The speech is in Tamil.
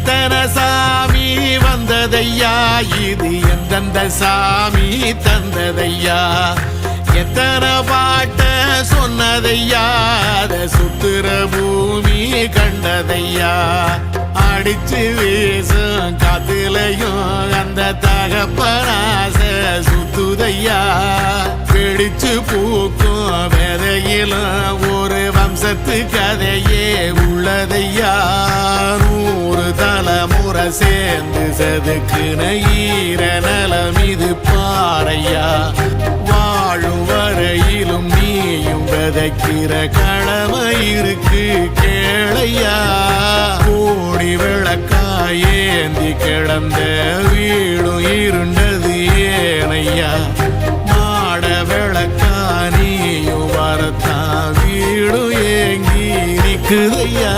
எத்தனை சாமி வந்ததையா, இது எந்தெந்த சாமி தந்ததையா, எத்தனை பாட்ட சொன்னதையா, அத சுத்துற பூமி கண்டதையா, அடிச்சு வீசும் காத்துலையும் அந்த தகப்பனாச சுத்துதையா, பிடிச்சு பூக்கும் விதையிலும் ஒரு வம்சத்து கதையே உள்ளதையா, 100 தலைமுறை சேர்ந்து செதுக்குன ஈர நலம் இது பாறையா, வாழும் வரையிலும் நீயும் விதைக்கிற கடமை இருக்கு கேளையா, கோடி விளக்காயேந்தி கிடந்த வீடும் இருண்டது ஏனையா, மாட விளக்கா நீயும் வரத்தான் வீடும் ஏங்கி நிக்குதையா.